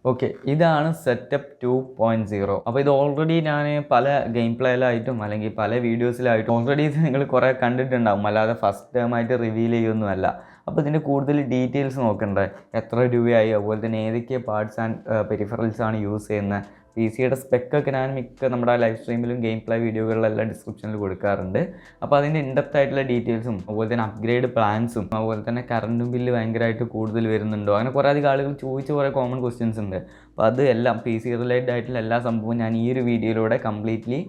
Okay, ഇതാണ് setup 2.0. അപ്പോൾ ഇത് ഓൾറെഡി ഞാൻ പല ഗെയിം പ്ലേയിലായിട്ടും അല്ലെങ്കിൽ പല വീഡിയോസിലായിട്ടും ഓൾറെഡി ഇത് നിങ്ങൾ കുറേ കണ്ടിട്ടുണ്ടാവും, അല്ലാതെ ഫസ്റ്റ് ടൈമായിട്ട് റിവീൽ ചെയ്യുമൊന്നുമല്ല. അപ്പോൾ ഇതിൻ്റെ കൂടുതൽ ഡീറ്റെയിൽസ് നോക്കണ്ടേ, എത്ര രൂപയായി, അതുപോലെ തന്നെ ഏതൊക്കെ പാർട്സ് ആൻഡ് പെരിഫറൽസ് ആണ് യൂസ് ചെയ്യുന്നത്. പി സിയുടെ സ്പെക്കൊക്കെ ഞാൻ മിക്ക നമ്മുടെ ലൈവ് സ്ട്രീമിലും ഗെയിം പ്ലേ വീഡിയോകളിലെല്ലാം ഡിസ്ക്രിപ്ഷനിൽ കൊടുക്കാറുണ്ട്. അപ്പോൾ അതിൻ്റെ ഇൻഡെപ്ത് ആയിട്ടുള്ള ഡീറ്റെയിൽസും അതുപോലെ തന്നെ അപ്ഗ്രേഡ് പ്ലാൻസും അതുപോലെ തന്നെ കറണ്ട് ബില്ല് ഭയങ്കരമായിട്ട് കൂടുതൽ വരുന്നുണ്ടോ, അങ്ങനെ കുറേ അധികം ആളുകൾ ചോദിച്ച കുറേ കോമൺ ക്വസ്റ്റ്യൻസ് ഉണ്ട്. അപ്പോൾ അത് എല്ലാം പി സി റിലേറ്റഡ് ആയിട്ടുള്ള എല്ലാ സംഭവവും ഞാൻ ഈ ഒരു വീഡിയോയിലൂടെ കംപ്ലീറ്റ്ലി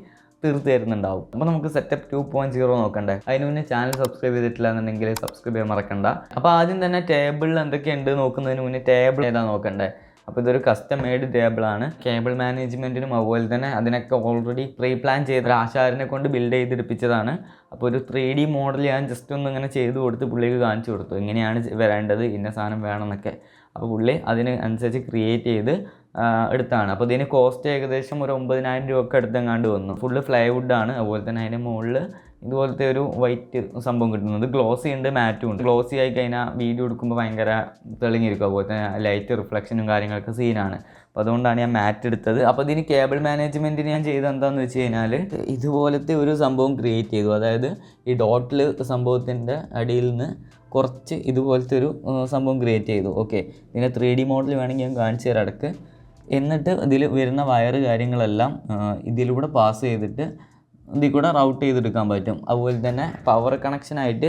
തീർത്ത് തരുന്നുണ്ടാവും. അപ്പോൾ നമുക്ക് സെറ്റപ്പ് 2.0 നോക്കണ്ടേ. അതിന് മുന്നേ ചാനൽ സബ്സ്ക്രൈബ് ചെയ്തിട്ടില്ല എന്നുണ്ടെങ്കിൽ സബ്സ്ക്രൈബ് ചെയ്യാൻ മറക്കണ്ട. അപ്പോൾ ആദ്യം തന്നെ ടേബിളിൽ എന്തൊക്കെയുണ്ട് നോക്കുന്നതിന് മുന്നേ ടേബിൾ ഏതാ നോക്കണ്ടേ. അപ്പോൾ ഇതൊരു കസ്റ്റം മെയ്ഡ് ടേബിളാണ്. കേബിൾ മാനേജ്മെൻറ്റിനും അതുപോലെ തന്നെ അതിനൊക്കെ ഓൾറെഡി പ്രീ പ്ലാൻ ചെയ്ത ആശാരിനെ കൊണ്ട് ബിൽഡ് ചെയ്തെടുപ്പിച്ചതാണ്. അപ്പോൾ ഒരു 3D മോഡൽ ഞാൻ ജസ്റ്റ് ഒന്ന് ഇങ്ങനെ ചെയ്ത് കൊടുത്ത് പുള്ളിക്ക് കാണിച്ചു കൊടുത്തു, എങ്ങനെയാണ് വരേണ്ടത്, ഇന്ന സാധനം വേണമെന്നൊക്കെ. അപ്പോൾ പുള്ളി അതിന് അനുസരിച്ച് ക്രിയേറ്റ് ചെയ്ത് എടുത്താണ്. അപ്പോൾ ഇതിന് കോസ്റ്റ് ഏകദേശം ഒരു 9,000 രൂപയൊക്കെ അടുത്തെങ്ങാണ്ട് വന്നു. ഫുള്ള് ഫ്ലൈവുഡാണ്. അതുപോലെ തന്നെ അതിൻ്റെ മുകളിൽ ഇതുപോലത്തെ ഒരു വൈറ്റ് സംഭവം കിട്ടുന്നത്. ഗ്ലോസി ഉണ്ട്, മാറ്റും ഉണ്ട്. ഗ്ലോസി ആയി കഴിഞ്ഞാൽ വീഡിയോ എടുക്കുമ്പോൾ ഭയങ്കര തെളിഞ്ഞിരിക്കും. അതുപോലെ തന്നെ ലൈറ്റ് റിഫ്ലക്ഷനും കാര്യങ്ങളൊക്കെ സീനാണ്. അപ്പോൾ അതുകൊണ്ടാണ് ഞാൻ മാറ്റ് എടുത്തത്. അപ്പോൾ ഇതിന് കേബിൾ മാനേജ്മെൻറ്റിന് ഞാൻ ചെയ്തത് എന്താണെന്ന് വെച്ച് കഴിഞ്ഞാൽ ഇതുപോലത്തെ ഒരു സംഭവം ക്രിയേറ്റ് ചെയ്തു. അതായത് ഈ ഡോട്ടിൽ സംഭവത്തിൻ്റെ അടിയിൽ നിന്ന് കുറച്ച് ഇതുപോലത്തെ ഒരു സംഭവം ക്രിയേറ്റ് ചെയ്തു. ഓക്കെ, ഇതിൻ്റെ 3D മോഡൽ വേണമെങ്കിൽ ഞാൻ കാണിച്ചു തരാം ഇടയ്ക്ക്. എന്നിട്ട് ഇതിൽ വരുന്ന വയറ് കാര്യങ്ങളെല്ലാം ഇതിലൂടെ പാസ് ചെയ്തിട്ട് ഇതിൽ കൂടെ റൗട്ട് ചെയ്തെടുക്കാൻ പറ്റും. അതുപോലെ തന്നെ പവർ കണക്ഷനായിട്ട്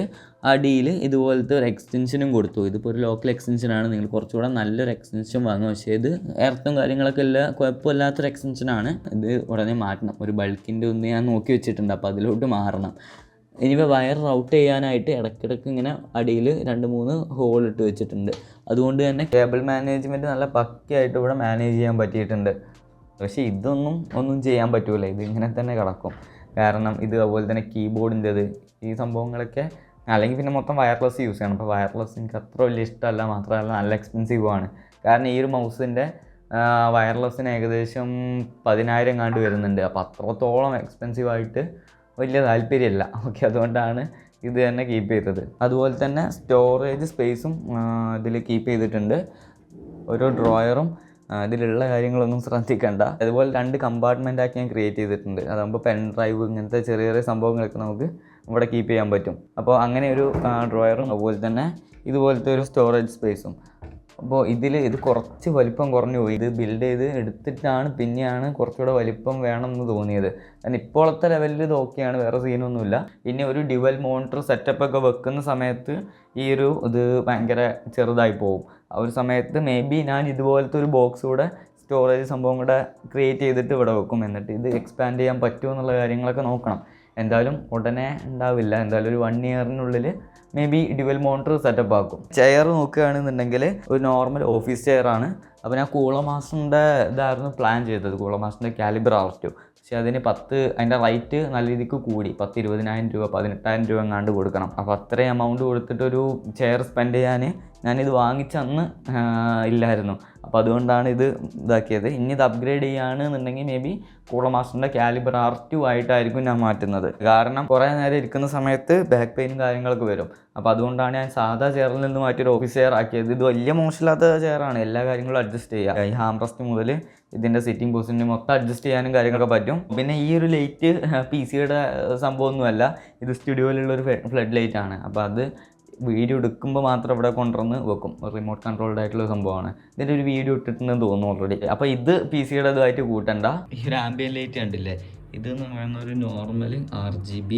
അടിയിൽ ഇതുപോലത്തെ ഒരു എക്സ്റ്റൻഷനും കൊടുത്തു. ഇതിപ്പോൾ ഒരു ലോക്കൽ എക്സ്റ്റൻഷനാണ്. നിങ്ങൾ കുറച്ചുകൂടെ നല്ലൊരു എക്സ്റ്റൻഷൻ വാങ്ങും. പക്ഷേ ഇത് എർത്തും കാര്യങ്ങളൊക്കെ എല്ലാം കുഴപ്പമില്ലാത്തൊരു എക്സ്റ്റൻഷനാണ്. ഇത് ഉടനെ മാറ്റണം. ഒരു ബൾക്കിൻ്റെ ഒന്ന് ഞാൻ നോക്കി വെച്ചിട്ടുണ്ട്, അപ്പോൾ അതിലോട്ട് മാറണം. ഇനിയിപ്പോൾ വയർ റൗട്ട് ചെയ്യാനായിട്ട് ഇടയ്ക്കിടയ്ക്ക് ഇങ്ങനെ അടിയിൽ 2-3 ഹോൾ ഇട്ട് വെച്ചിട്ടുണ്ട്. അതുകൊണ്ട് തന്നെ കേബിൾ മാനേജ്മെൻറ്റ് നല്ല പക്കയായിട്ട് ഇവിടെ മാനേജ് ചെയ്യാൻ പറ്റിയിട്ടുണ്ട്. പക്ഷേ ഒന്നും ചെയ്യാൻ പറ്റൂല, ഇത് ഇങ്ങനെ തന്നെ കിടക്കും. കാരണം ഇത് അതുപോലെ തന്നെ കീബോർഡിൻ്റെത് ഈ സംഭവങ്ങളൊക്കെ അല്ലെങ്കിൽ പിന്നെ മൊത്തം വയർലെസ് യൂസ് ചെയ്യണം. അപ്പോൾ വയർലെസ് എനിക്ക് അത്ര വലിയ ഇഷ്ടമല്ല, മാത്രമല്ല നല്ല എക്സ്പെൻസീവുമാണ്. കാരണം ഈ ഒരു മൗസിൻ്റെ വയർലെസ്സിന് ഏകദേശം 10,000 കണ്ട് വരുന്നുണ്ട്. അപ്പോൾ അത്രത്തോളം എക്സ്പെൻസീവായിട്ട് വലിയ താല്പര്യമില്ല. ഓക്കെ, അതുകൊണ്ടാണ് ഇത് തന്നെ കീപ്പ് ചെയ്തത്. അതുപോലെ തന്നെ സ്റ്റോറേജ് സ്പേസും ഇതിൽ കീപ്പ് ചെയ്തിട്ടുണ്ട്. ഓരോ ഡ്രോയറും ഇതിലുള്ള കാര്യങ്ങളൊന്നും ശ്രദ്ധിക്കണ്ട. അതുപോലെ 2 കമ്പാർട്ട്മെൻറ്റാക്കി ഞാൻ ക്രിയേറ്റ് ചെയ്തിട്ടുണ്ട്. അതാകുമ്പോൾ പെൻ ഡ്രൈവ് ഇങ്ങനത്തെ ചെറിയ ചെറിയ സംഭവങ്ങളൊക്കെ നമുക്ക് ഇവിടെ കീപ്പ് ചെയ്യാൻ പറ്റും. അപ്പോൾ അങ്ങനെ ഒരു ഡ്രോയറും അതുപോലെ തന്നെ ഇതുപോലത്തെ ഒരു സ്റ്റോറേജ് സ്പേസും. അപ്പോൾ ഇത് കുറച്ച് വലിപ്പം കുറഞ്ഞു പോയി. ഇത് ബിൽഡ് ചെയ്ത് എടുത്തിട്ടാണ് പിന്നെയാണ് കുറച്ചുകൂടെ വലിപ്പം വേണം എന്ന് തോന്നിയത്. കാരണം ഇപ്പോഴത്തെ ലെവലിൽ ഇത് ഓക്കെയാണ്, വേറെ സീനൊന്നുമില്ല. പിന്നെ ഒരു ഡ്യുവൽ മോണിറ്റർ സെറ്റപ്പൊക്കെ വെക്കുന്ന സമയത്ത് ഇത് ഭയങ്കര ചെറുതായി പോകും. ആ ഒരു സമയത്ത് മേ ബി ഞാൻ ഇതുപോലത്തെ ഒരു ബോക്സ് കൂടെ സ്റ്റോറേജ് സംഭവം കൂടെ ക്രിയേറ്റ് ചെയ്തിട്ട് ഇവിടെ വെക്കും. എന്നിട്ട് ഇത് എക്സ്പാൻഡ് ചെയ്യാൻ പറ്റുമോ എന്നുള്ള കാര്യങ്ങളൊക്കെ നോക്കണം. എന്തായാലും ഉടനെ ഉണ്ടാവില്ല, എന്തായാലും ഒരു 1 ഇയറിനുള്ളിൽ maybe dual monitor setup ആക്കും. ചെയർ നോക്കുകയാണെന്നുണ്ടെങ്കിൽ ഒരു നോർമൽ ഓഫീസ് ചെയറാണ്. അപ്പോൾ ഞാൻ CoolerMasterൻ്റെ ഇതായിരുന്നു പ്ലാൻ ചെയ്തത്, CoolerMasterൻ്റെ കാലിബർ R2. പക്ഷേ അതിൻ്റെ റേറ്റ് നല്ല രീതിക്ക് കൂടി. 10,000-20,000 രൂപ 18,000 രൂപ എങ്ങാണ്ട് കൊടുക്കണം. അപ്പോൾ അത്രയും എമൗണ്ട് കൊടുത്തിട്ടൊരു ചെയർ സ്പെൻഡ് ചെയ്യാൻ ഞാനിത് വാങ്ങിച്ചന്ന് ഇല്ലായിരുന്നു. അപ്പോൾ അതുകൊണ്ടാണ് ഇതാക്കിയത്. ഇനി ഇത് അപ്ഗ്രേഡ് ചെയ്യുകയാണെന്നുണ്ടെങ്കിൽ മേ ബി CoolerMasterൻ്റെ കാലിബർ R2 ആയിട്ടായിരിക്കും ഞാൻ മാറ്റുന്നത്. കാരണം കുറേ നേരം ഇരിക്കുന്ന സമയത്ത് ബാക്ക് പെയിനും കാര്യങ്ങളൊക്കെ വരും. അപ്പോൾ അതുകൊണ്ടാണ് ഞാൻ സാധാ ചെയറിൽ നിന്ന് മാറ്റിയൊരു ഓഫീസ് ചെയർ ആക്കിയത്. ഇത് വലിയ മോശമില്ലാത്ത ചെയറാണ്, എല്ലാ കാര്യങ്ങളും അഡ്ജസ്റ്റ് ചെയ്യുക. ഈ ഹാം റെസ്റ്റ് മുതൽ ഇതിൻ്റെ സിറ്റിംഗ് പൊസിഷന് മൊത്തം അഡ്ജസ്റ്റ് ചെയ്യാനും കാര്യങ്ങളൊക്കെ പറ്റും. പിന്നെ ഈ ഒരു ലൈറ്റ് പി സിയുടെ സംഭവമൊന്നുമല്ല, ഇത് സ്റ്റുഡിയോയിലുള്ളൊരു ഫ്ലഡ് ലൈറ്റ് ആണ്. അപ്പോൾ അത് വീഡിയോ എടുക്കുമ്പോൾ മാത്രം ഇവിടെ കൊണ്ടുവന്ന് വെക്കും. റിമോട്ട് കൺട്രോൾഡ് ആയിട്ടുള്ള സംഭവമാണ്. ഇതിൻ്റെ ഒരു വീഡിയോ ഇട്ടിട്ടുണ്ടെന്ന് തോന്നുന്നു ഓൾറെഡി. അപ്പോൾ ഇത് പി സിയുടെ ഇതുമായിട്ട് കൂട്ടണ്ട. ഈ ഒരു ആംബിയൻ ലൈറ്റ് കണ്ടില്ലേ, ഇതെന്ന് പറയുന്ന ഒരു നോർമൽ RGB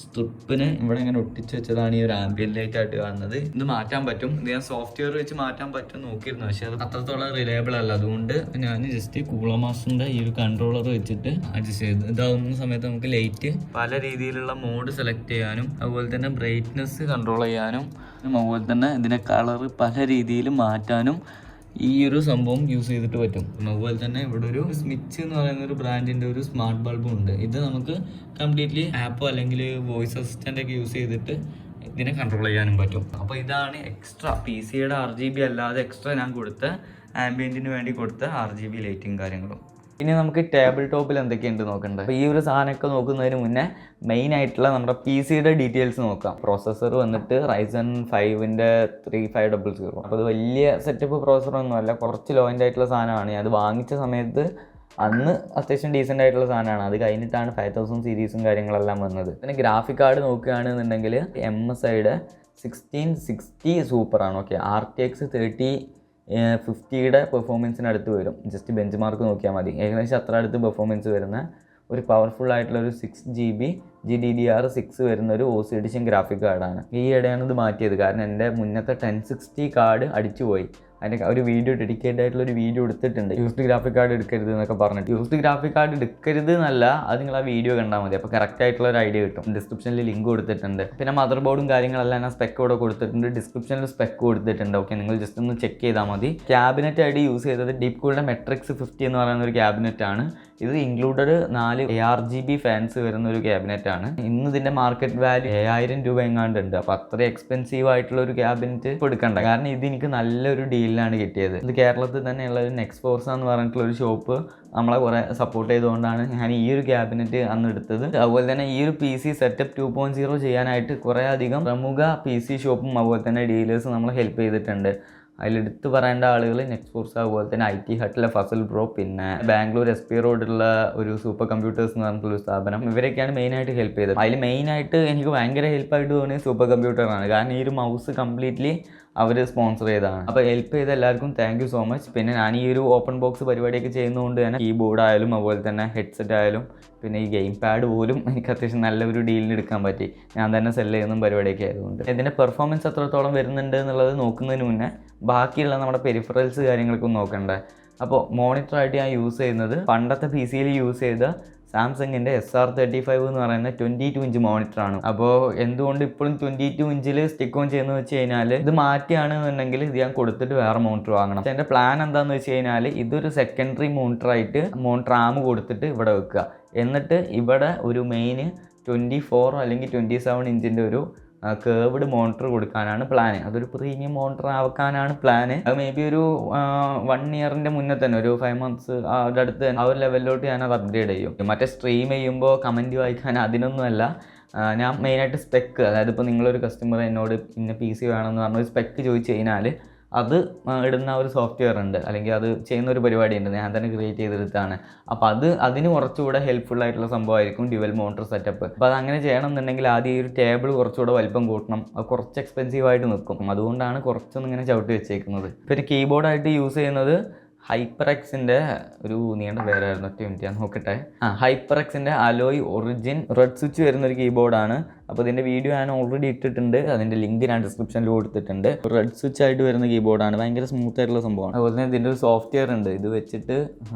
സ്ട്രിപ്പിന് ഇവിടെ ഇങ്ങനെ ഒട്ടിച്ച് വെച്ചതാണ് ഈ ഒരു ആംബിയൻ ലൈറ്റ് ആയിട്ട് കാണുന്നത്. ഇത് മാറ്റാൻ പറ്റും. ഇത് ഞാൻ സോഫ്റ്റ്വെയർ വെച്ച് മാറ്റാൻ പറ്റും നോക്കിയിരുന്നു, പക്ഷേ അത് അത്രത്തോളം റിലയബിൾ അല്ല. അതുകൊണ്ട് ഞാൻ ജസ്റ്റ് CoolerMasterൻ്റെ ഈ ഒരു കൺട്രോളർ വെച്ചിട്ട് അഡ്ജസ്റ്റ് ചെയ്തു. ഇതാവുന്ന സമയത്ത് നമുക്ക് ലൈറ്റ് പല രീതിയിലുള്ള മോഡ് സെലക്ട് ചെയ്യാനും അതുപോലെ തന്നെ ബ്രൈറ്റ്നെസ് കൺട്രോൾ ചെയ്യാനും അതുപോലെ തന്നെ ഇതിൻ്റെ കളർ പല രീതിയിൽ മാറ്റാനും ഈ ഒരു സംഭവം യൂസ് ചെയ്തിട്ട് പറ്റും. അതുപോലെ തന്നെ ഇവിടെ ഒരു സ്മിച്ച് എന്ന് പറയുന്ന ഒരു ബ്രാൻഡിൻ്റെ ഒരു സ്മാർട്ട് ബൾബും ഉണ്ട്. ഇത് നമുക്ക് കംപ്ലീറ്റ്ലി ആപ്പോ അല്ലെങ്കിൽ വോയിസ് അസിസ്റ്റൻ്റ് ഒക്കെ യൂസ് ചെയ്തിട്ട് ഇതിനെ കൺട്രോൾ ചെയ്യാനും പറ്റും. അപ്പോൾ ഇതാണ് എക്സ്ട്രാ പി സിയുടെ RGB അല്ലാതെ എക്സ്ട്രാ ഞാൻ കൊടുത്ത ആംബിയൻറ്റിന് വേണ്ടി കൊടുത്ത RGB ലൈറ്റും കാര്യങ്ങളും. ഇനി നമുക്ക് ടേബിൾ ടോപ്പിൽ എന്തൊക്കെയുണ്ട് നോക്കണ്ടേ. അപ്പോൾ ഈ ഒരു സാധനമൊക്കെ നോക്കുന്നതിന് മുന്നേ മെയിൻ ആയിട്ടുള്ള നമ്മുടെ പി സിയുടെ ഡീറ്റെയിൽസ് നോക്കാം. പ്രോസസ്സർ വന്നിട്ട് Ryzen 5ൻ്റെ 3500. അപ്പോൾ അത് വലിയ സെറ്റപ്പ് പ്രോസസ്സറൊന്നും അല്ല, കുറച്ച് ലോ എൻഡ് ആയിട്ടുള്ള സാധനമാണ്. അത് വാങ്ങിച്ച സമയത്ത് അന്ന് അത്യാവശ്യം ഡീസൻ്റ് ആയിട്ടുള്ള സാധനമാണ്. അത് കഴിഞ്ഞിട്ടാണ് 5000 സീരീസും കാര്യങ്ങളെല്ലാം വന്നത്. പിന്നെ ഗ്രാഫിക് കാർഡ് നോക്കുകയാണെന്നുണ്ടെങ്കിൽ MSIയുടെ 1660 സൂപ്പറാണ്. ഓക്കെ, RTX 3050യുടെ പെർഫോമൻസിനടുത്ത് വരും. ജസ്റ്റ് ബെഞ്ച് മാർക്ക് നോക്കിയാൽ മതി. ഏകദേശം അത്ര അടുത്ത് പെർഫോമൻസ് വരുന്ന ഒരു പവർഫുൾ ആയിട്ടുള്ള ഒരു 6GB GDDR6 വരുന്ന ഒരു OC എഡിഷൻ ഗ്രാഫിക് കാർഡാണ്. ഈ ഇടയാണ് ഇത് മാറ്റിയത്, കാരണം എൻ്റെ മുന്നത്തെ 1060 കാർഡ് അടിച്ചുപോയി. അതിൻ്റെ ഒരു വീഡിയോ ഡെഡിക്കേറ്റഡ് ആയിട്ടുള്ള ഒരു വീഡിയോ എടുത്തിട്ടുണ്ട്, യൂസ്ഡ് ഗ്രാഫിക് കാർഡ് എടുക്കരുത് എന്നൊക്കെ പറഞ്ഞിട്ട്. യൂസ്ഡ് ഗ്രാഫിക് കാർഡ് എടുക്കരുത് എന്നല്ല, അത് നിങ്ങൾ ആ വീഡിയോ കണ്ടാൽ മതി, അപ്പോൾ കറക്റ്റ് ആയിട്ടുള്ള ഒരു ഐഡിയ കിട്ടും. ഡിസ്ക്രിപ്ഷനിൽ ലിങ്ക് കൊടുത്തിട്ടുണ്ട്. പിന്നെ മദർ ബോർഡും കാര്യങ്ങളെല്ലാം ഞാൻ സ്പെക്ക് ഇവിടെ കൊടുത്തിട്ടുണ്ട്, ഡിസ്ക്രിപ്ഷനിൽ സ്പെക്ക് കൊടുത്തിട്ടുണ്ട്. ഓക്കെ, നിങ്ങൾ ജസ്റ്റ് ഒന്ന് ചെക്ക് ചെയ്താൽ മതി. ക്യാബിനറ്റ് ആയിട്ട് യൂസ് ചെയ്തത് DEEPCOOLൻ്റെ MATREXX 50 എന്ന് പറയുന്ന ഒരു ക്യാബിനറ്റ് ആണ്. ഇത് ഇൻക്ലൂഡഡ് 4 ARGB ഫാൻസ് വരുന്ന ഒരു ക്യാബിനറ്റ് ആണ്. ഇന്ന് ഇതിൻ്റെ മാർക്കറ്റ് വാല്യൂ 7000 രൂപ എങ്ങാണ്ടുണ്ട്. അപ്പോൾ അത്ര എക്സ്പെൻസീവ് ആയിട്ടുള്ള ഒരു ക്യാബിനറ്റ് കൊടുക്കണ്ട, കാരണം ഇത് എനിക്ക് നല്ലൊരു ഡീലിലാണ് കിട്ടിയത്. ഇത് കേരളത്തിൽ തന്നെയുള്ള ഒരു നെക്സ്റ്റ് ഫോർസ് എന്ന് പറഞ്ഞിട്ടുള്ള ഒരു ഷോപ്പ് നമ്മളെ കുറേ സപ്പോർട്ട് ചെയ്തുകൊണ്ടാണ് ഞാൻ ഈ ഒരു ക്യാബിനറ്റ് അന്ന് എടുത്തത്. അതുപോലെ തന്നെ ഈ ഒരു PC സെറ്റപ്പ് 2.0 ചെയ്യാനായിട്ട് കുറേ അധികം പ്രമുഖ PC ഷോപ്പും അതുപോലെ തന്നെ ഡീലേഴ്സ് നമ്മളെ ഹെൽപ്പ് ചെയ്തിട്ടുണ്ട്. അതിലെടുത്ത് പറയേണ്ട ആളുകൾ നെക്സ്റ്റ് ഫോർസ്, അതുപോലെ തന്നെ IT ഹട്ടിലെ ഫസൽ ബ്രോ, പിന്നെ ബാംഗ്ലൂർ SP റോഡിലുള്ള ഒരു സൂപ്പർ കമ്പ്യൂട്ടേഴ്സ് എന്ന് പറഞ്ഞിട്ടുള്ള ഒരു സ്ഥാപനം. ഇവരൊക്കെയാണ് മെയിനായിട്ട് ഹെൽപ്പ് ചെയ്തത്. അതിൽ മെയിനായിട്ട് എനിക്ക് ഭയങ്കര ഹെൽപ്പായിട്ട് തോന്നിയത് സൂപ്പർ കമ്പ്യൂട്ടറാണ്, കാരണം ഈ ഒരു മൗസ് കംപ്ലീറ്റ്ലി അവർ സ്പോൺസർ ചെയ്തതാണ്. അപ്പോൾ ഹെൽപ്പ് ചെയ്ത എല്ലാവർക്കും താങ്ക് യു സോ മച്ച്. പിന്നെ ഞാൻ ഈ ഒരു ഓപ്പൺ ബോക്സ് പരിപാടിയൊക്കെ ചെയ്യുന്നതുകൊണ്ട് തന്നെ കീബോർഡ് ആയാലും അതുപോലെ തന്നെ ഹെഡ്സെറ്റ് ആയാലും പിന്നെ ഈ ഗെയിം പാഡ് പോലും എനിക്ക് അത്യാവശ്യം നല്ലൊരു ഡീലിന് എടുക്കാൻ പറ്റി, ഞാൻ തന്നെ സെല് ചെയ്യുന്ന പരിപാടിയൊക്കെ ആയതുകൊണ്ട്. ഇതിൻ്റെ പെർഫോമൻസ് എത്രത്തോളം വരുന്നുണ്ട് എന്നുള്ളത് നോക്കുന്നതിന് മുന്നേ ബാക്കിയുള്ള നമ്മുടെ പെരിഫറൽസ് കാര്യങ്ങളൊക്കെ നോക്കണ്ടേ. അപ്പോൾ മോണിറ്ററായിട്ട് ഞാൻ യൂസ് ചെയ്യുന്നത് പണ്ടത്തെ PC യൂസ് ചെയ്ത സാംസങ്ങിൻ്റെ SR35 എന്ന് പറയുന്ന 22 ഇഞ്ച് മോണിറ്ററാണ്. അപ്പോൾ എന്തുകൊണ്ട് ഇപ്പോഴും 22 ഇഞ്ചിൽ സ്റ്റിക്ക് ഓൺ ചെയ്യുന്നത് വെച്ച് കഴിഞ്ഞാൽ, ഇത് മാറ്റിയാണെന്നുണ്ടെങ്കിൽ ഇത് ഞാൻ കൊടുത്തിട്ട് വേറെ മോണിറ്റർ വാങ്ങണം. എൻ്റെ പ്ലാൻ എന്താണെന്ന് വെച്ച് കഴിഞ്ഞാൽ, ഇതൊരു സെക്കൻഡറി മോണിറ്ററായിട്ട് മോണിറ്റർ ആം കൊടുത്തിട്ട് ഇവിടെ വെക്കുക, എന്നിട്ട് ഇവിടെ ഒരു മെയിൻ 24 അല്ലെങ്കിൽ 27 ഇഞ്ചിൻ്റെ ഒരു കേർവ്ഡ് മോണിറ്റർ കൊടുക്കാനാണ് പ്ലാന്. അതൊരു പ്രീമിയം മോണിറ്റർ ആക്കാനാണ് പ്ലാന്. അത് മേ ബി ഒരു 1 ഇയറിൻ്റെ മുന്നേ തന്നെ, ഒരു 5 മന്ത്സ് അടുത്ത് ആ ഒരു ലെവലിലോട്ട് ഞാനത് അപ്ഗ്രേഡ് ചെയ്യും. മറ്റേ സ്ട്രീം ചെയ്യുമ്പോൾ കമൻറ്റ് വായിക്കാൻ അതിനൊന്നുമല്ല, ഞാൻ മെയിനായിട്ട് സ്പെക്ക്, അതായത് ഇപ്പോൾ നിങ്ങളൊരു കസ്റ്റമർ എന്നോട് ഇന്ന PC വേണമെന്ന് പറഞ്ഞൊരു സ്പെക്ക് ചോദിച്ചു കഴിഞ്ഞാൽ അത് ഇടുന്ന ഒരു സോഫ്റ്റ്വെയർ ഉണ്ട്, അല്ലെങ്കിൽ അത് ചെയ്യുന്ന ഒരു പരിപാടി ഉണ്ട്, ഞാൻ തന്നെ ക്രിയേറ്റ് ചെയ്തെടുത്താണ്. അപ്പോൾ അതിന് കുറച്ചുകൂടെ ഹെൽപ്ഫുൾ ആയിട്ടുള്ള സംഭവമായിരിക്കും ഡ്യുവൽ മോണിറ്റർ സെറ്റപ്പ്. അപ്പോൾ അത് അങ്ങനെ ചെയ്യണമെന്നുണ്ടെങ്കിൽ ആദ്യം ഈ ഒരു ടേബിൾ കുറച്ചുകൂടെ വലിപ്പം കൂട്ടണം, അത് കുറച്ച് എക്സ്പെൻസീവ് ആയിട്ട് നിൽക്കും. അതുകൊണ്ടാണ് കുറച്ചൊന്നും ഇങ്ങനെ ചവിട്ടി വെച്ചേക്കുന്നത്. പിന്നെ കീബോർഡായിട്ട് യൂസ് ചെയ്യുന്നത് HyperXൻ്റെ ഒരു നീണ്ട പേരായിരുന്നു, ഒറ്റ മിനിറ്റ് ഞാൻ നോക്കട്ടെ. HyperXൻ്റെ അലോയ് ഒറിജിൻ റെഡ് സ്വിച്ച് വരുന്നൊരു കീബോർഡാണ്. അപ്പോൾ ഇതിൻ്റെ വീഡിയോ ഞാൻ ഓൾറെഡി ഇട്ടിട്ടുണ്ട്, അതിൻ്റെ ലിങ്ക് ഞാൻ ഡിസ്ക്രിപ്ഷനിൽ കൊടുത്തിട്ടുണ്ട്. റെഡ് സ്വിച്ച് ആയിട്ട് വരുന്ന കീബോർഡാണ്, ഭയങ്കര സ്മൂത്ത് ആയിട്ടുള്ള സംഭവമാണ്. അതുപോലെ തന്നെ ഇതിൻ്റെ ഒരു സോഫ്റ്റ്വെയർ ഉണ്ട്, ഇത് വെച്ചിട്ട്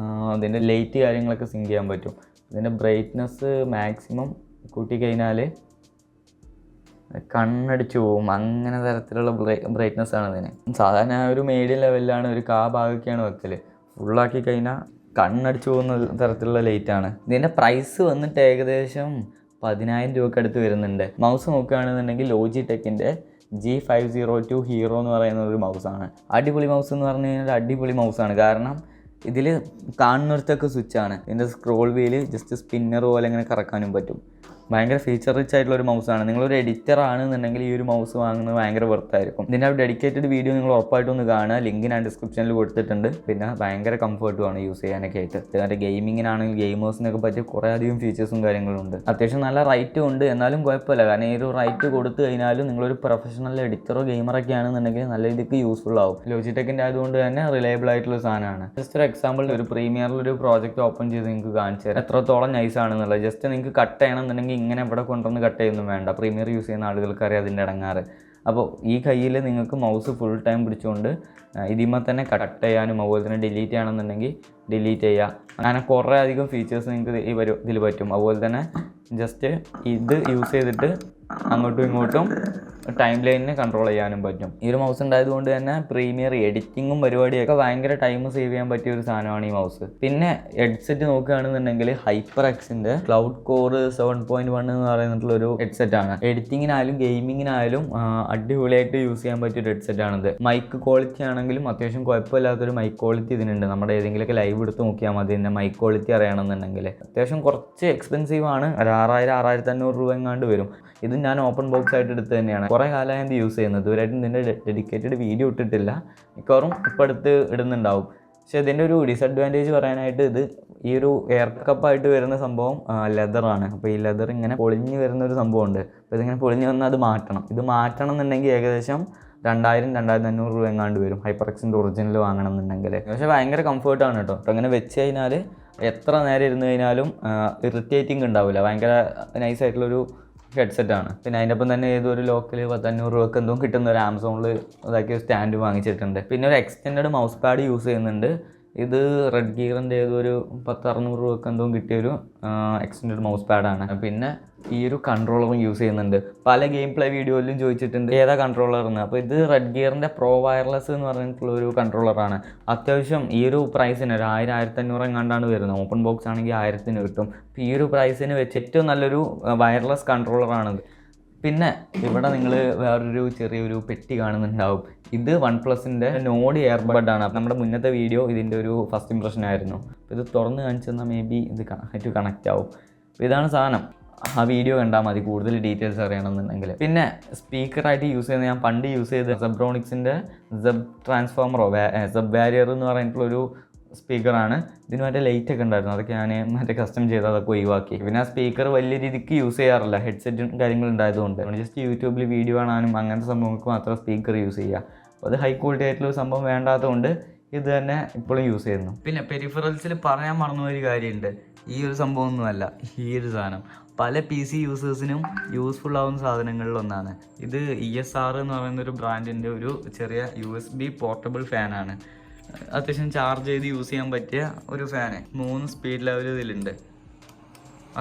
അതിൻ്റെ ലൈറ്റ് കാര്യങ്ങളൊക്കെ സിങ്ക് ചെയ്യാൻ പറ്റും. ഇതിൻ്റെ ബ്രൈറ്റ്നസ് മാക്സിമം കൂട്ടിക്കഴിഞ്ഞാൽ കണ്ണടിച്ചു പോവും, അങ്ങനെ തരത്തിലുള്ള ബ്രൈറ്റ്നസ് ആണ് ഇതിന്. സാധാരണ ഒരു മീഡിയം ലെവലിലാണ്, ഒരു ഭാഗമൊക്കെയാണ് വെക്കൽ. ഫുള്ളാക്കി കഴിഞ്ഞാൽ കണ്ണടിച്ചു പോകുന്ന തരത്തിലുള്ള ലൈറ്റാണ്. ഇതിൻ്റെ പ്രൈസ് വന്നിട്ട് ഏകദേശം 10000 രൂപയ്ക്ക് അടുത്ത് വരുന്നുണ്ട്. മൗസ് നോക്കുകയാണെന്നുണ്ടെങ്കിൽ ലോജിടെക്കിൻ്റെ G502 ഹീറോ എന്ന് പറയുന്ന ഒരു മൗസാണ്. അടിപൊളി മൗസ് എന്ന് പറഞ്ഞു കഴിഞ്ഞാൽ അടിപൊളി മൗസാണ്, കാരണം ഇതിൽ കാണുന്നിടത്തൊക്കെ സ്വിച്ചാണ്. ഇതിൻ്റെ സ്ക്രോൾ വീല് ജസ്റ്റ് സ്പിന്നർ പോലെ ഇങ്ങനെ കറക്കാനും പറ്റും. ഭയങ്കര ഫീച്ചർ റിച്ച് ആയിട്ടുള്ള ഒരു മൗസാണ്. നിങ്ങളൊരു എഡിറ്റർ ആണെന്നുണ്ടെങ്കിൽ ഈ ഒരു മൗസ് വാങ്ങുന്നത് ഭയങ്കര വെർത്തായിരിക്കും. ഇതിൻ്റെ ഒരു ഡെഡിക്കേറ്റഡ് വീഡിയോ നിങ്ങൾ ഉറപ്പായിട്ടൊന്ന് കാണുക, ലിങ്ക് ഞാൻ ഡിസ്ക്രിപ്ഷനിൽ കൊടുത്തിട്ടുണ്ട്. പിന്നെ ഭയങ്കര കംഫർട്ടുമാണ് യൂസ് ചെയ്യാനൊക്കെ ആയിട്ട്. അതിൻ്റെ ഗെയിമിങ്ങിനാണെങ്കിൽ ഗെയിമേഴ്സിനൊക്കെ പറ്റിയ കുറേ അധികം ഫീച്ചേഴ്സും കാര്യങ്ങളും ഉണ്ട്. അത്യാവശ്യം നല്ല റൈറ്റും ഉണ്ട്, എന്നാലും കുഴപ്പമില്ല, കാരണം ഈ ഒരു റൈറ്റ് കൊടുത്തു കഴിഞ്ഞാലും നിങ്ങളൊരു പ്രൊഫഷണൽ എഡിറ്ററോ ഗെയിമറൊക്കെ ആണെന്നുണ്ടെങ്കിൽ നല്ല രീതിക്ക് യൂസ്ഫുൾ ആവും. ലോജിടെക്കിൻ്റെ ആയതുകൊണ്ട് തന്നെ റിലയബിൾ ആയിട്ടുള്ള സാധനമാണ്. ജസ്റ്റ് ഒരു എക്സാമ്പിൾ, ഒരു പ്രീമിയറിലൊരു പ്രോജക്റ്റ് ഓപ്പൺ ചെയ്ത് നിങ്ങൾക്ക് കാണിച്ചു തരാം എത്രത്തോളം നൈസ് ആണെന്നുള്ളത്. ജസ്റ്റ് നിങ്ങൾക്ക് കട്ട് ചെയ്യണമെന്നുണ്ടെങ്കിൽ ഇങ്ങനെ ഇവിടെ കൊണ്ടുവന്ന് കട്ട് ചെയ്യുന്നു വേണ്ട, പ്രീമിയർ യൂസ് ചെയ്യുന്ന ആളുകൾക്കറിയാം അതിൻ്റെ ഇടങ്ങാറ്. അപ്പോൾ ഈ കയ്യിൽ നിങ്ങൾക്ക് മൗസ് ഫുൾ ടൈം പിടിച്ചുകൊണ്ട് ഇതിന്മേൽ തന്നെ കട്ട് ചെയ്യാനും അതുപോലെ തന്നെ ഡിലീറ്റ് ചെയ്യണമെന്നുണ്ടെങ്കിൽ ഡിലീറ്റ് ചെയ്യുക. അങ്ങനെ കുറേ അധികം ഫീച്ചേഴ്സ് നിങ്ങൾക്ക് ഇതിൽ പറ്റും. അതുപോലെ തന്നെ ജസ്റ്റ് ഇത് യൂസ് ചെയ്തിട്ട് അങ്ങോട്ടും ഇങ്ങോട്ടും ടൈം ലൈനിനെ കൺട്രോൾ ചെയ്യാനും പറ്റും. ഈ ഒരു മൗസ് ഉണ്ടായതുകൊണ്ട് തന്നെ പ്രീമിയർ എഡിറ്റിങ്ങും പരിപാടിയൊക്കെ ഭയങ്കര ടൈം സേവ് ചെയ്യാൻ പറ്റിയ ഒരു സാധനമാണ് ഈ മൗസ്. പിന്നെ ഹെഡ്സെറ്റ് നോക്കുകയാണെന്നുണ്ടെങ്കിൽ HyperXന്റെ ക്ലൗഡ് കോർ 7.1 എന്ന് പറയുന്നിട്ടുള്ളൊരു ഹെഡ്സെറ്റ് ആണ്. എഡിറ്റിങ്ങിനായാലും ഗെയിമിങ്ങിനായാലും അടിപൊളിയായിട്ട് യൂസ് ചെയ്യാൻ പറ്റിയ ഒരു ഹെഡ്സെറ്റ് ആണിത്. മൈക്ക് ക്വാളിറ്റി ആണെങ്കിലും അത്യാവശ്യം കുഴപ്പമില്ലാത്തൊരു മൈക്ക് ക്വാളിറ്റി ഇതിനുണ്ട്. നമ്മുടെ ഏതെങ്കിലുമൊക്കെ ലൈവ് എടുത്ത് നോക്കിയാൽ മതി ഇതിൻ്റെ മൈക്ക് ക്വാളിറ്റി അറിയണമെന്നുണ്ടെങ്കിൽ. അത്യാവശ്യം കുറച്ച് എക്സ്പെൻസീവ് ആണ്, ഒരു 6,000-6,500 രൂപ എങ്ങാണ്ട് വരും. ഇത് ഞാൻ ഓപ്പൺ ബോക്സ് ആയിട്ട് എടുത്ത് തന്നെയാണ്. കുറേ കാലമായി ഇത് യൂസ് ചെയ്യുന്നത്. ഇതുവരെയായിട്ടും ഇതിൻ്റെ ഡെഡിക്കേറ്റഡ് വീഡിയോ ഇട്ടിട്ടില്ല, മിക്കവാറും ഇപ്പോൾ അടുത്ത് ഇടുന്നുണ്ടാവും. പക്ഷേ ഇതിൻ്റെ ഒരു ഡിസഡ്വാൻറ്റേജ് പറയാനായിട്ട് ഇത് ഈ ഒരു എയർ കപ്പായിട്ട് വരുന്ന സംഭവം ലെതറാണ്. അപ്പോൾ ഈ ലെതർ ഇങ്ങനെ പൊളിഞ്ഞ് വരുന്ന ഒരു സംഭവമുണ്ട്. അപ്പോൾ ഇതിങ്ങനെ പൊളിഞ്ഞ് വന്നാൽ അത് മാറ്റണം. ഇത് മാറ്റണം എന്നുണ്ടെങ്കിൽ ഏകദേശം 2,000-2,500 രൂപ എങ്ങാണ്ട് വരും HyperXന്റെ ഒറിജിനൽ വാങ്ങണം എന്നുണ്ടെങ്കിൽ. പക്ഷേ ഭയങ്കര കംഫർട്ടാണ് കേട്ടോ. അപ്പോൾ അങ്ങനെ വെച്ച് കഴിഞ്ഞാൽ എത്ര നേരം ഇരുന്ന് കഴിഞ്ഞാലും ഇറിറ്റേറ്റിംഗ് ഉണ്ടാവില്ല. ഭയങ്കര നൈസായിട്ടുള്ളൊരു ഹെഡ്സെറ്റാണ്. പിന്നെ അതിൻ്റെ ഒപ്പം തന്നെ ഏതൊരു ലോക്കൽ 1,500 രൂപക്ക് എന്തോ കിട്ടുന്ന ഒരു ആമസോണിൽ ഇതാക്കിയ സ്റ്റാൻഡ് വാങ്ങിച്ചിട്ടുണ്ട്. പിന്നെ ഒരു എക്സ്റ്റെൻഡ് മൗസ് പാഡ് യൂസ് ചെയ്യുന്നുണ്ട്. ഇത് റെഡ് ഗിയറിൻ്റെ ഏതൊരു 1,600 രൂപക്ക് എന്തോ കിട്ടിയൊരു എക്സ്റ്റെൻഡ് മൗസ് പാഡാണ്. പിന്നെ ഈ ഒരു കൺട്രോളറും യൂസ് ചെയ്യുന്നുണ്ട്. പല ഗെയിം പ്ലേ വീഡിയോയിലും ചോദിച്ചിട്ടുണ്ട് ഏതാ കൺട്രോളറെന്ന്. അപ്പോൾ ഇത് റെഡ് ഗിയറിൻ്റെ പ്രോ വയർലെസ് എന്ന് പറഞ്ഞിട്ടുള്ളൊരു കൺട്രോളറാണ്. അത്യാവശ്യം ഈ ഒരു പ്രൈസിന് ഒരു 1,000-1,500 എങ്ങാണ്ടാണ് വരുന്നത്. ഓപ്പൺ ബോക്സ് ആണെങ്കിൽ 1000-ന് കിട്ടും. അപ്പോൾ ഈ ഒരു പ്രൈസിന് വെച്ച് ഏറ്റവും നല്ലൊരു വയർലെസ് കൺട്രോളറാണിത്. പിന്നെ ഇവിടെ നിങ്ങൾ വേറൊരു ചെറിയൊരു പെട്ടി കാണുന്നുണ്ടാവും. ഇത് OnePlusന്റെ നോഡ് ഇയർബഡാണ്. അപ്പോൾ നമ്മുടെ മുന്നത്തെ വീഡിയോ ഇതിൻ്റെ ഒരു ഫസ്റ്റ് ഇംപ്രഷൻ ആയിരുന്നു. അപ്പോൾ ഇത് തുറന്ന് കാണിച്ചു തന്നാൽ മേ ബി ഇത് കണക്റ്റ് ആവും. അപ്പോൾ ഇതാണ് സാധനം. ആ വീഡിയോ കണ്ടാൽ മതി കൂടുതൽ ഡീറ്റെയിൽസ് അറിയണമെന്നുണ്ടെങ്കിൽ. പിന്നെ സ്പീക്കറായിട്ട് യൂസ് ചെയ്യുന്ന ഞാൻ പണ്ട് യൂസ് ചെയ്ത സെബ്രോണിക്സിൻ്റെ ട്രാൻസ്ഫോമറോ ബാരിയർ എന്ന് പറഞ്ഞിട്ടുള്ളൊരു സ്പീക്കറാണ്. ഇതിന് മറ്റേ ലൈറ്റ് ഒക്കെ ഉണ്ടായിരുന്നു, അതൊക്കെ ഞാൻ കസ്റ്റം ചെയ്ത് അതൊക്കെ ഒഴിവാക്കി. പിന്നെ ആ സ്പീക്കർ വലിയ രീതിക്ക് യൂസ് ചെയ്യാറില്ല, ഹെഡ്സെറ്റും കാര്യങ്ങളുണ്ടായതുകൊണ്ട്. ജസ്റ്റ് യൂട്യൂബിൽ വീഡിയോ കാണാനും അങ്ങനത്തെ സംഭവങ്ങൾക്ക് മാത്രം സ്പീക്കർ യൂസ് ചെയ്യുക. അപ്പോൾ അത് ഹൈ ക്വാളിറ്റി ആയിട്ടുള്ള സംഭവം വേണ്ടാത്തതുകൊണ്ട് ഇത് തന്നെ ഇപ്പോഴും യൂസ് ചെയ്യുന്നു. പിന്നെ പെരിഫറൽസിൽ പറയാൻ മറന്നൊരു കാര്യമുണ്ട്. ഈ ഒരു സംഭവമൊന്നുമല്ല ഈ ഒരു സാധനം. പല PC യൂസേഴ്സിനും യൂസ്ഫുൾ ആവുന്ന സാധനങ്ങളിലൊന്നാണ് ഇത്. ESR എന്ന് പറയുന്ന ഒരു ബ്രാൻഡിൻ്റെ ഒരു ചെറിയ USB പോർട്ടബിൾ ഫാനാണ്. അത്യാവശ്യം ചാർജ് ചെയ്ത് യൂസ് ചെയ്യാൻ പറ്റിയ ഒരു ഫാന്. 3 സ്പീഡ് ലെവൽ ഇതിലുണ്ട്.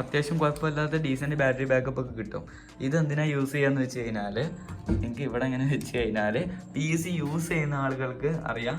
അത്യാവശ്യം കുഴപ്പമില്ലാത്ത ഡീസൻറ്റ് ബാറ്ററി ബാക്കപ്പ് ഒക്കെ കിട്ടും. ഇതെന്തിനാണ് യൂസ് ചെയ്യാന്ന് വെച്ച് കഴിഞ്ഞാൽ, എനിക്ക് ഇവിടെ ഇങ്ങനെ വെച്ച് കഴിഞ്ഞാൽ PC യൂസ് ചെയ്യുന്ന ആളുകൾക്ക് അറിയാം,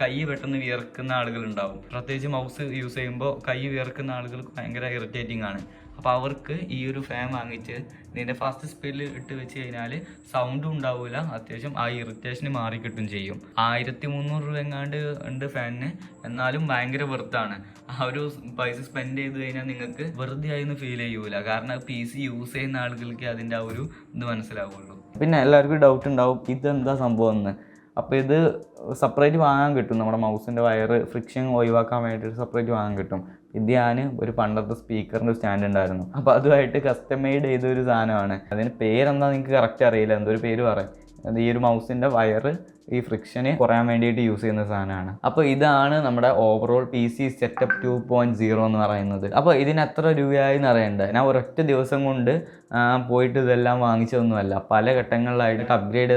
കൈ പെട്ടെന്ന് വിയർക്കുന്ന ആളുകളുണ്ടാവും. പ്രത്യേകിച്ച് മൗസ് യൂസ് ചെയ്യുമ്പോൾ കൈ വിയർക്കുന്ന ആളുകൾക്ക് ഭയങ്കര ഇറിറ്റേറ്റിംഗ് ആണ്. അപ്പോൾ അവർക്ക് ഈ ഒരു ഫാൻ വാങ്ങിച്ച് ഇതിൻ്റെ ഫാസ്റ്റ് സ്പീഡിൽ ഇട്ട് വെച്ച് കഴിഞ്ഞാൽ സൗണ്ടും ഉണ്ടാവില്ല, അത്യാവശ്യം ആ ഇറിറ്റേഷന് മാറിക്കിട്ടും ചെയ്യും. 1,300 രൂപ എങ്ങാണ്ട് ഉണ്ട് ഫാനിന്. എന്നാലും ഭയങ്കര വെറുത്താണ്. ആ ഒരു പൈസ സ്പെൻഡ് ചെയ്ത് കഴിഞ്ഞാൽ നിങ്ങൾക്ക് വെറുതെ ആയിന്ന് ഫീൽ ചെയ്യൂല. കാരണം PC യൂസ് ചെയ്യുന്ന ആളുകൾക്ക് അതിൻ്റെ ആ ഒരു ഇത് മനസ്സിലാവുള്ളൂ. പിന്നെ എല്ലാവർക്കും ഡൗട്ട് ഉണ്ടാവും ഇതെന്താ സംഭവം എന്ന്. അപ്പോൾ ഇത് സെപ്പറേറ്റ് വാങ്ങാൻ കിട്ടും. നമ്മുടെ മൗസിൻ്റെ വയറ് ഫ്രിക്ഷൻ ഒഴിവാക്കാൻ വേണ്ടിയിട്ട് സെപ്പറേറ്റ് വാങ്ങാൻ കിട്ടും. ഇത് ഞാൻ ഒരു പണ്ടത്തെ സ്പീക്കറിൻ്റെ സ്റ്റാൻഡ് ഉണ്ടായിരുന്നു, അപ്പോൾ അതുമായിട്ട് കസ്റ്റമൈഡ് ചെയ്തൊരു സാധനമാണ്. അതിന് പേരെന്താ നിങ്ങൾക്ക് കറക്റ്റ് അറിയില്ല, എന്തൊരു പേര് പറയും. അത് ഈ ഒരു മൗസിൻ്റെ വയറ് ഈ ഫ്രിക്ഷന് കുറയാൻ വേണ്ടിയിട്ട് യൂസ് ചെയ്യുന്ന സാധനമാണ്. അപ്പോൾ ഇതാണ് നമ്മുടെ ഓവറോൾ PC സെറ്റപ്പ് 2.0 എന്ന് പറയുന്നത്. അപ്പോൾ ഇതിന് എത്ര രൂപയായി എന്ന് അറിയണ്ടേ? ഞാൻ ഒരൊറ്റ ദിവസം കൊണ്ട് പോയിട്ട് ഇതെല്ലാം വാങ്ങിച്ചതൊന്നുമല്ല, പല ഘട്ടങ്ങളിലായിട്ട് അപ്ഗ്രേഡ്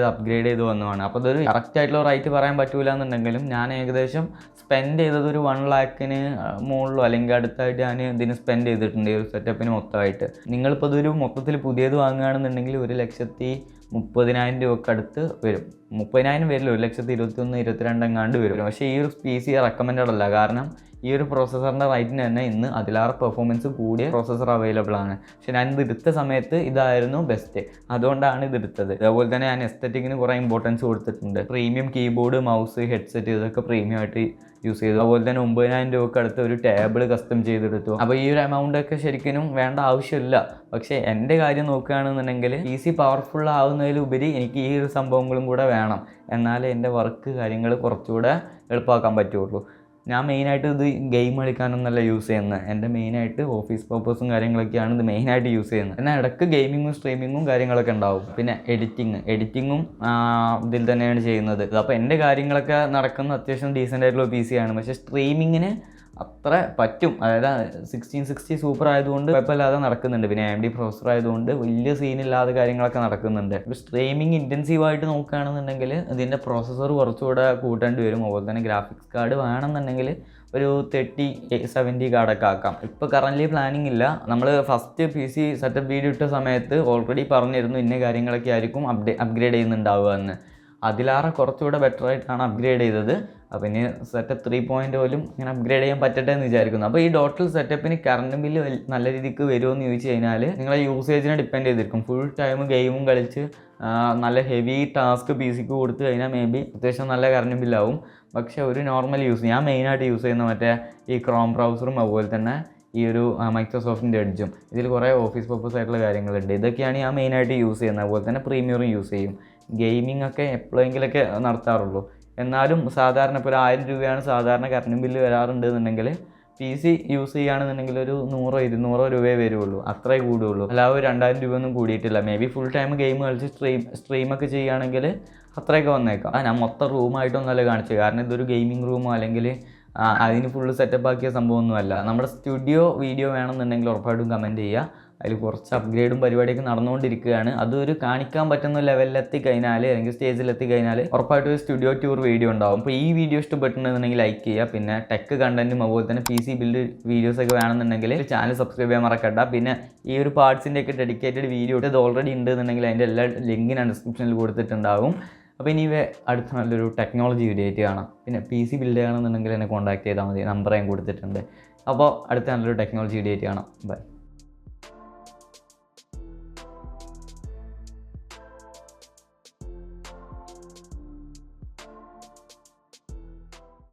ചെയ്ത് വന്നതാണ്. അപ്പോൾ ഇതൊരു കറക്റ്റ് ആയിട്ടുള്ള റേറ്റ് പറയാൻ പറ്റൂല എന്നുണ്ടെങ്കിലും ഞാൻ ഏകദേശം സ്പെൻഡ് ചെയ്തത് ഒരു 1 ലാഖിന് മുകളിലോ അല്ലെങ്കിൽ അടുത്തായിട്ട് ഞാൻ ഇതിന് സ്പെൻഡ് ചെയ്തിട്ടുണ്ട് ഈ ഒരു സെറ്റപ്പിന് മൊത്തമായിട്ട്. നിങ്ങളിപ്പോൾ ഇതൊരു മൊത്തത്തിൽ പുതിയത് വാങ്ങുകയാണെന്നുണ്ടെങ്കിൽ 1,30,000 രൂപയ്ക്ക് അടുത്ത് വരും. 30,000 വരില്ല, 1,21,000-1,22,000 എങ്ങാണ്ട് വരും. പക്ഷേ ഈ ഒരു PC റെക്കമെൻഡഡ് അല്ല. കാരണം ഈ ഒരു പ്രോസസ്സറിൻ്റെ റേറ്റിന് തന്നെ ഇന്ന് അതിലാറ് പെർഫോമൻസ് കൂടിയ പ്രോസസ്സർ അവൈലബിൾ ആണ്. പക്ഷേ ഞാൻ ഇത് എടുത്ത സമയത്ത് ഇതായിരുന്നു ബെസ്റ്റ്, അതുകൊണ്ടാണ് ഇത് എടുത്തത്. അതേപോലെ തന്നെ ഞാൻ എസ്തെറ്റിക്കിന് കുറേ ഇമ്പോർട്ടൻസ് കൊടുത്തിട്ടുണ്ട്. പ്രീമിയം കീബോർഡ്, മൗസ്, ഹെഡ്സെറ്റ് ഇതൊക്കെ പ്രീമിയം ആയിട്ട് യൂസ് ചെയ്തു. അതുപോലെ തന്നെ 9,000 രൂപയ്ക്ക് അടുത്ത് ഒരു ടേബിൾ കസ്റ്റം ചെയ്തെടുത്തു. അപ്പോൾ ഈ ഒരു എമൗണ്ടൊക്കെ ശരിക്കും വേണ്ട ആവശ്യമില്ല. പക്ഷേ എൻ്റെ കാര്യം നോക്കുകയാണെന്നുണ്ടെങ്കിൽ PC പവർഫുൾ ആവുന്നതിലുപരി എനിക്ക് ഈ ഒരു സംഭവങ്ങളും കൂടെ വേണം, എന്നാലേ എൻ്റെ വർക്ക് കാര്യങ്ങൾ കുറച്ചുകൂടെ എളുപ്പമാക്കാൻ പറ്റുള്ളൂ. ഞാൻ മെയിനായിട്ട് ഇത് ഗെയിം കളിക്കാനൊന്നല്ല യൂസ് ചെയ്യുന്നത്. എൻ്റെ മെയിനായിട്ട് ഓഫീസ് പർപ്പസും കാര്യങ്ങളൊക്കെയാണ് ഇത് മെയിനായിട്ട് യൂസ് ചെയ്യുന്നത്. എന്നാൽ ഇടയ്ക്ക് ഗെയിമിങ്ങും സ്ട്രീമിങ്ങും കാര്യങ്ങളൊക്കെ ഉണ്ടാവും. പിന്നെ എഡിറ്റിങ്ങും ഇതിൽ തന്നെയാണ് ചെയ്യുന്നത്. അപ്പോൾ എൻ്റെ കാര്യങ്ങളൊക്കെ നടക്കുന്ന അത്യാവശ്യം ഡീസൻ്റ് ആയിട്ടുള്ള PC ആണ്. പക്ഷേ സ്ട്രീമിങ്ങിന് അത്ര പറ്റും. അതായത് 1660 സൂപ്പർ ആയതുകൊണ്ട് കുഴപ്പമില്ലാതെ നടക്കുന്നുണ്ട്. പിന്നെ AMD പ്രോസസ്സർ ആയതുകൊണ്ട് വലിയ സീനില്ലാതെ കാര്യങ്ങളൊക്കെ നടക്കുന്നുണ്ട്. ഇപ്പോൾ സ്ട്രീമിങ് ഇൻറ്റൻസീവായിട്ട് നോക്കുകയാണെന്നുണ്ടെങ്കിൽ ഇതിൻ്റെ പ്രോസസ്സർ കുറച്ചുകൂടെ കൂട്ടേണ്ടി വരും. അതുപോലെ തന്നെ ഗ്രാഫിക്സ് കാർഡ് വേണമെന്നുണ്ടെങ്കിൽ ഒരു 3070 കാർഡൊക്കെ ആക്കാം. ഇപ്പോൾ കറൻ്റ് പ്ലാനിങ് ഇല്ല. നമ്മൾ ഫസ്റ്റ് PC സെറ്റപ്പ് വീഡിയോ ഇട്ട സമയത്ത് ഓൾറെഡി പറഞ്ഞിരുന്നു ഇന്ന കാര്യങ്ങളൊക്കെ ആയിരിക്കും അപ്ഗ്രേഡ് ചെയ്യുന്നുണ്ടാവുക എന്ന്. അതിലാറെ കുറച്ചുകൂടെ ബെറ്റർ ആയിട്ടാണ് അപ്ഗ്രേഡ് ചെയ്തത്. അപ്പോൾ ഇനി സെറ്റപ്പ് 3.0 ഇങ്ങനെ അപ്ഗ്രേഡ് ചെയ്യാൻ പറ്റട്ടെ എന്ന് വിചാരിക്കുന്നു. അപ്പോൾ ഈ ടോട്ടൽ സെറ്റപ്പിന് കറണ്ട് ബില്ല് നല്ല രീതിക്ക് വരുമോ എന്ന് ചോദിച്ചു കഴിഞ്ഞാൽ നിങ്ങളെ യൂസേജിനെ ഡിപ്പെൻഡ് ചെയ്തിരിക്കും. ഫുൾ ടൈം ഗെയിമും കളിച്ച് നല്ല ഹെവി ടാസ്ക് PCക്ക് കൊടുത്തു കഴിഞ്ഞാൽ മേ ബി അത്യാവശ്യം നല്ല കറണ്ട് ബില്ലാവും. പക്ഷേ ഒരു നോർമൽ ഞാൻ മെയിനായിട്ട് യൂസ് ചെയ്യുന്ന മറ്റേ ഈ ക്രോം ബ്രൗസറും അതുപോലെ തന്നെ ഈ ഒരു മൈക്രോസോഫ്റ്റിൻ്റെ എഡ്ജും ഇതിൽ കുറേ ഓഫീസ് പർപ്പസ് ആയിട്ടുള്ള കാര്യങ്ങളുണ്ട്. ഇതൊക്കെയാണ് ഞാൻ മെയിനായിട്ട് യൂസ് ചെയ്യുന്നത്. അതുപോലെ തന്നെ പ്രീമിയറും യൂസ് ചെയ്യും. ഗെയിമിംഗ് ഒക്കെ എപ്പോഴെങ്കിലൊക്കെ നടത്താറുള്ളൂ. എന്നാലും സാധാരണ ഇപ്പോൾ ഒരു 1000 രൂപയാണ് സാധാരണ കറണ്ട് ബില്ല് വരാറുണ്ട് എന്നുണ്ടെങ്കിൽ PC യൂസ് ചെയ്യുകയാണെന്നുണ്ടെങ്കിൽ ഒരു 100-200 രൂപയെ വരുള്ളൂ. അത്രേ കൂടുള്ളൂ. അല്ലാതെ 2000 രൂപയൊന്നും കൂടിയിട്ടില്ല. Maybe full time game കളിച്ച് സ്ട്രീമൊക്കെ ചെയ്യുകയാണെങ്കിൽ അത്രയൊക്കെ വന്നേക്കാം. ഞാൻ മൊത്തം റൂമായിട്ടൊന്നുമല്ല കാണിച്ചത്. കാരണം ഇതൊരു ഗെയിമിംഗ് റൂമോ അല്ലെങ്കിൽ അതിന് ഫുള്ള് സെറ്റപ്പ് ആക്കിയ സംഭവമൊന്നുമല്ല. നമ്മുടെ സ്റ്റുഡിയോ വീഡിയോ വേണമെന്നുണ്ടെങ്കിൽ ഉറപ്പായിട്ടും കമൻറ്റ് ചെയ്യുക. അതിൽ കുറച്ച് അപ്ഗ്രേഡും പരിപാടിയൊക്കെ നടന്നുകൊണ്ടിരിക്കുകയാണ്. അതൊരു കാണിക്കാൻ പറ്റുന്ന ലെവലിലെത്തി കഴിഞ്ഞാൽ അല്ലെങ്കിൽ സ്റ്റേജിലെത്തി കഴിഞ്ഞാൽ ഉറപ്പായിട്ടും ഒരു സ്റ്റുഡിയോ ടൂർ വീഡിയോ ഉണ്ടാവും. അപ്പോൾ ഈ വീഡിയോ ഇഷ്ടപ്പെട്ടിട്ടുണ്ടെന്നുണ്ടെങ്കിൽ ലൈക്ക് ചെയ്യുക. പിന്നെ ടെക് കണ്ടന്റും അതുപോലെ തന്നെ PC ബിൽഡ് വീഡിയോസൊക്കെ വേണമെന്നുണ്ടെങ്കിൽ ചാനൽ സബ്സ്ക്രൈബ് ചെയ്യാൻ മറക്കണ്ട. പിന്നെ ഈ ഒരു പാർട്സിൻ്റെയൊക്കെ ഡെഡിക്കേറ്റഡ് വീഡിയോ ഇത് ഓൾറെഡി ഉണ്ടെന്നുണ്ടെങ്കിൽ അതിൻ്റെ എല്ലാ ലിങ്ക് ഞാൻ ഡിസ്ക്രിപ്ഷനിൽ കൊടുത്തിട്ടുണ്ടാവും. അപ്പോൾ ഇനി അടുത്ത നല്ലൊരു ടെക്നോളജി വീഡിയോ ആയിട്ട് കാണാം. പിന്നെ PC ബിൽഡ് ചെയ്യണമെന്നുണ്ടെങ്കിൽ എന്നെ കോൺടാക്ട് ചെയ്താൽ മതി. നമ്പർ ഞാൻ കൊടുത്തിട്ടുണ്ട്. അപ്പോൾ അടുത്ത നല്ലൊരു ടെക്നോളജി വീഡിയോ ആയിട്ട് കാണാം. ബൈ.